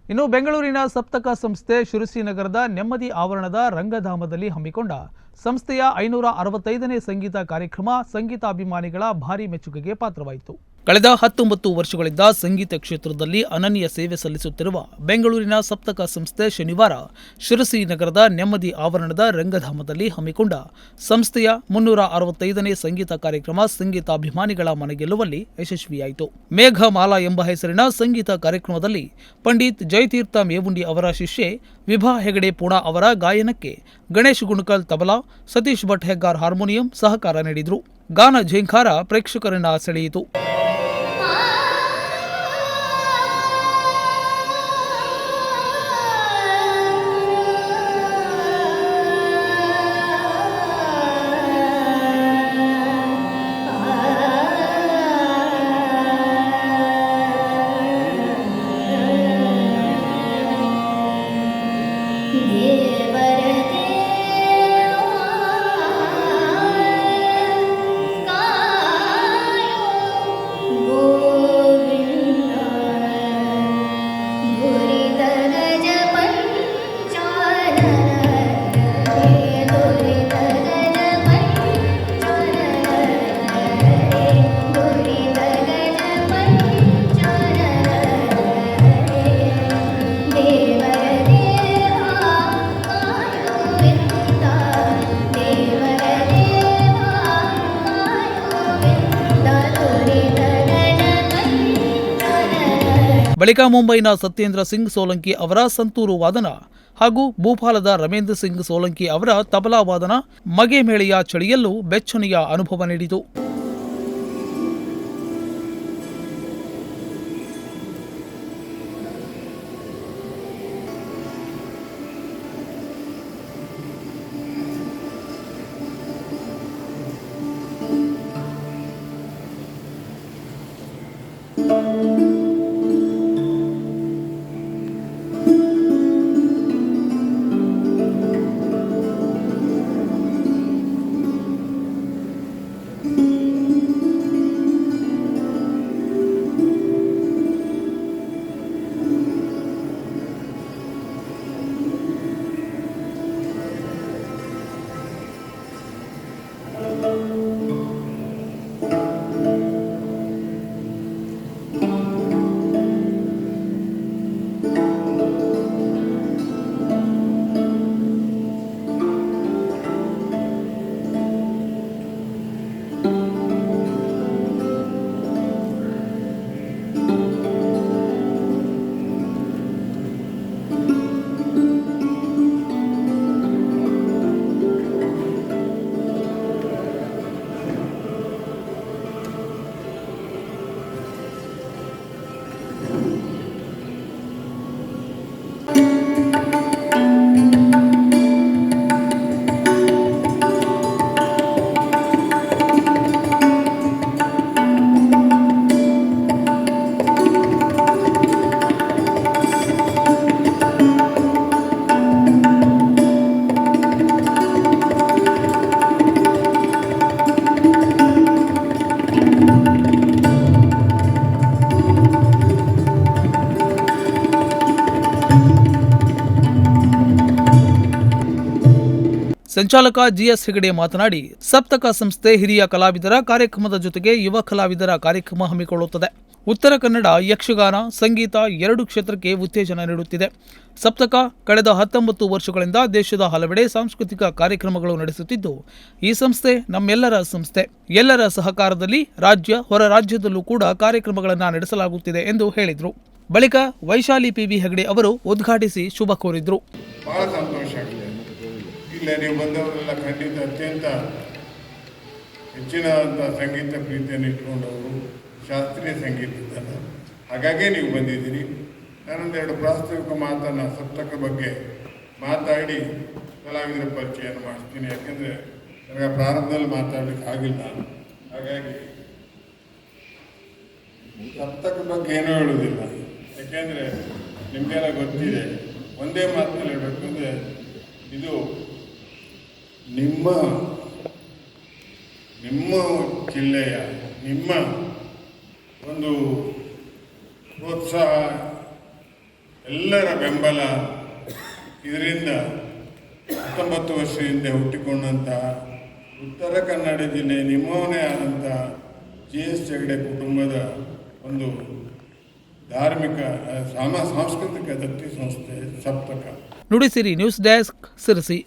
ಇನ್ನು ಬೆಂಗಳೂರಿನ ಸಪ್ತಕ ಸಂಸ್ಥೆ ಶಿರಸಿ ನಗರದ ನೆಮ್ಮದಿ ಆವರಣದ ರಂಗಧಾಮದಲ್ಲಿ ಹಮ್ಮಿಕೊಂಡ ಸಂಸ್ಥೆಯ 565ನೇ ಸಂಗೀತ ಕಾರ್ಯಕ್ರಮ ಸಂಗೀತಾಭಿಮಾನಿಗಳ ಭಾರೀ ಮೆಚ್ಚುಗೆಗೆ ಪಾತ್ರವಾಯಿತು. ಕಳೆದ 19 ವರ್ಷಗಳಿಂದ ಸಂಗೀತ ಕ್ಷೇತ್ರದಲ್ಲಿ ಅನನ್ಯ ಸೇವೆ ಸಲ್ಲಿಸುತ್ತಿರುವ ಬೆಂಗಳೂರಿನ ಸಪ್ತಕ ಸಂಸ್ಥೆ ಶನಿವಾರ ಶಿರಸಿ ನಗರದ ನೆಮ್ಮದಿ ಆವರಣದ ರಂಗಧಾಮದಲ್ಲಿ ಹಮ್ಮಿಕೊಂಡ ಸಂಸ್ಥೆಯ 365ನೇ ಸಂಗೀತ ಕಾರ್ಯಕ್ರಮ ಸಂಗೀತಾಭಿಮಾನಿಗಳ ಮನಗೆಲ್ಲುವಲ್ಲಿ ಯಶಸ್ವಿಯಾಯಿತು. ಮೇಘಮಾಲಾ ಎಂಬ ಹೆಸರಿನ ಸಂಗೀತ ಕಾರ್ಯಕ್ರಮದಲ್ಲಿ ಪಂಡಿತ್ ಜಯತೀರ್ಥ ಮೇವುಂಡಿ ಅವರ ಶಿಷ್ಯೆ ವಿಭಾ ಹೆಗಡೆ ಪುಣಾ ಅವರ ಗಾಯನಕ್ಕೆ ಗಣೇಶ್ ಗುಣಕಲ್ ತಬಲಾ, ಸತೀಶ್ ಭಟ್ ಹೆಗ್ಗಾರ್ ಹಾರ್ಮೋನಿಯಂ ಸಹಕಾರ ನೀಡಿದರು. ಗಾನ ಝೇಂಕಾರ ಪ್ರೇಕ್ಷಕರನ್ನ ಸೆಳೆಯಿತು. ಬಳಿಕ ಮುಂಬೈನ ಸತ್ಯೇಂದ್ರ ಸಿಂಗ್ ಸೋಲಂಕಿ ಅವರ ಸಂತೂರು ವಾದನ ಹಾಗೂ ಭೂಪಾಲದ ರಮೇಂದ್ರ ಸಿಂಗ್ ಸೋಲಂಕಿ ಅವರ ತಬಲಾ ವಾದನ ಮಗೆ ಮೇಳೆಯ ಚಳಿಯಲ್ಲೂ ಬೆಚ್ಚನೆಯ ಅನುಭವ ನೀಡಿತು. ಸಂಚಾಲಕ ಜಿಎಸ್ ಹೆಗಡೆ ಮಾತನಾಡಿ, ಸಪ್ತಕ ಸಂಸ್ಥೆ ಹಿರಿಯ ಕಲಾವಿದರ ಕಾರ್ಯಕ್ರಮದ ಜೊತೆಗೆ ಯುವ ಕಲಾವಿದರ ಕಾರ್ಯಕ್ರಮ ಹಮ್ಮಿಕೊಳ್ಳುತ್ತದೆ. ಉತ್ತರ ಕನ್ನಡ ಯಕ್ಷಗಾನ, ಸಂಗೀತ ಎರಡು ಕ್ಷೇತ್ರಕ್ಕೆ ಉತ್ತೇಜನ ನೀಡುತ್ತಿದೆ. ಸಪ್ತಕ ಕಳೆದ 19 ವರ್ಷಗಳಿಂದ ದೇಶದ ಹಲವೆಡೆ ಸಾಂಸ್ಕೃತಿಕ ಕಾರ್ಯಕ್ರಮಗಳು ನಡೆಸುತ್ತಿದ್ದು, ಈ ಸಂಸ್ಥೆ ನಮ್ಮೆಲ್ಲರ ಸಂಸ್ಥೆ. ಎಲ್ಲರ ಸಹಕಾರದಲ್ಲಿ ರಾಜ್ಯ, ಹೊರ ರಾಜ್ಯದಲ್ಲೂ ಕೂಡ ಕಾರ್ಯಕ್ರಮಗಳನ್ನು ನಡೆಸಲಾಗುತ್ತಿದೆ ಎಂದು ಹೇಳಿದರು. ಬಳಿಕ ವೈಶಾಲಿ ಪಿವಿ ಹೆಗಡೆ ಅವರು ಉದ್ಘಾಟಿಸಿ ಶುಭ ಕೋರಿದರು. ಇಲ್ಲ, ನೀವು ಬಂದವರೆಲ್ಲ ಖಂಡಿತ ಅತ್ಯಂತ ಹೆಚ್ಚಿನಂಥ ಸಂಗೀತ ಪ್ರೀತಿಯನ್ನು ಇಟ್ಕೊಂಡವರು, ಶಾಸ್ತ್ರೀಯ ಸಂಗೀತದ, ಹಾಗಾಗಿ ನೀವು ಬಂದಿದ್ದೀರಿ. ನಾನೊಂದೆರಡು ಪ್ರಾಸ್ತಾವಿಕ ಮಾತನ್ನು ಸಪ್ತಕ ಬಗ್ಗೆ ಮಾತಾಡಿ ಕಲಾವಿದರ ಪರಿಚಯವನ್ನು ಮಾಡ್ತೀನಿ. ಯಾಕೆಂದರೆ ನನಗೆ ಪ್ರಾರಂಭದಲ್ಲಿ ಮಾತಾಡಲಿಕ್ಕೆ ಆಗಿಲ್ಲ. ಹಾಗಾಗಿ ಸಪ್ತಕ ಬಗ್ಗೆ ಏನೂ ಹೇಳೋದಿಲ್ಲ. ಯಾಕೆಂದರೆ ನಿಮಗೆಲ್ಲ ಗೊತ್ತಿದೆ. ಒಂದೇ ಮಾತಿನಲ್ಲಿ ಹೇಳಬೇಕಂದ್ರೆ ಇದು ನಿಮ್ಮ ಜಿಲ್ಲೆಯ ನಿಮ್ಮ ಒಂದು ಪ್ರೋತ್ಸಾಹ ಎಲ್ಲರ ಬೆಂಬಲ ಇದರಿಂದ 19 ವರ್ಷ ಹಿಂದೆ ಹುಟ್ಟಿಕೊಂಡಂತಹ ಉತ್ತರ ಕನ್ನಡ ಜಿಲ್ಲೆ ನಿಮೋನೆ ಆದಂಥ GS ಹೆಗಡೆ ಕುಟುಂಬದ ಒಂದು ಧಾರ್ಮಿಕ ಸಾಂಸ್ಕೃತಿಕ ದತ್ತಿ ಸಂಸ್ಥೆ ಸಪ್ತಕ. Nudisiri news desk, Sirsi.